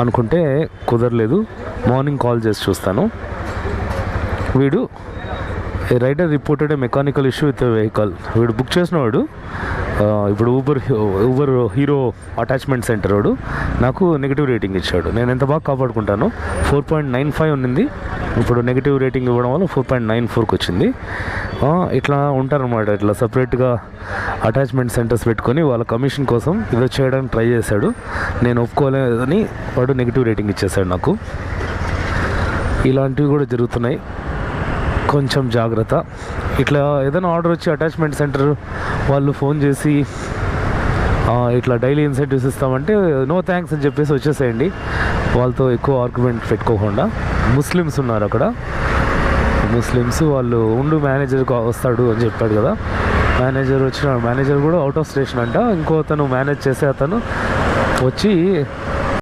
అనుకుంటే కుదరలేదు. Morning call చేసి చూస్తాను. వీడు a rider reported a mechanical issue with vehicle. వీడు బుక్ చేసిన వాడు ఇప్పుడు ఊబర్ హీరో అటాచ్మెంట్ సెంటర్ వాడు నాకు నెగిటివ్ రేటింగ్ ఇచ్చాడు. నేను ఎంత బాగా కాపాడుకుంటాను. 4.95 ఉన్నింది, ఇప్పుడు నెగిటివ్ రేటింగ్ ఇవ్వడం వల్ల 4.94కి వచ్చింది. ఇట్లా ఉంటారనమాట. ఇట్లా సపరేట్గా అటాచ్మెంట్ సెంటర్స్ పెట్టుకొని వాళ్ళ కమిషన్ కోసం ఇది చేయడానికి ట్రై చేశాడు. నేను ఒప్పుకోలేదని వాడు నెగిటివ్ రేటింగ్ ఇచ్చేసాడు నాకు. ఇలాంటివి కూడా జరుగుతున్నాయి, కొంచెం జాగ్రత్త. ఇట్లా ఏదైనా ఆర్డర్ వచ్చి అటాచ్మెంట్ సెంటర్ వాళ్ళు ఫోన్ చేసి ఇట్లా డైలీ ఇన్సెంటివ్స్ ఇస్తామంటే నో థ్యాంక్స్ అని చెప్పేసి వచ్చేసేయండి. వాళ్ళతో ఎక్కువ ఆర్గ్యుమెంట్ పెట్టుకోకుండా. ముస్లిమ్స్ ఉన్నారు అక్కడ. ముస్లిమ్స్ వాళ్ళు మేనేజర్ వస్తాడు అని చెప్పాడు కదా, మేనేజర్ వచ్చిన మేనేజర్ కూడా అవుట్ ఆఫ్ స్టేషన్ అంట. ఇంకో అతను మేనేజ్ చేసే అతను వచ్చి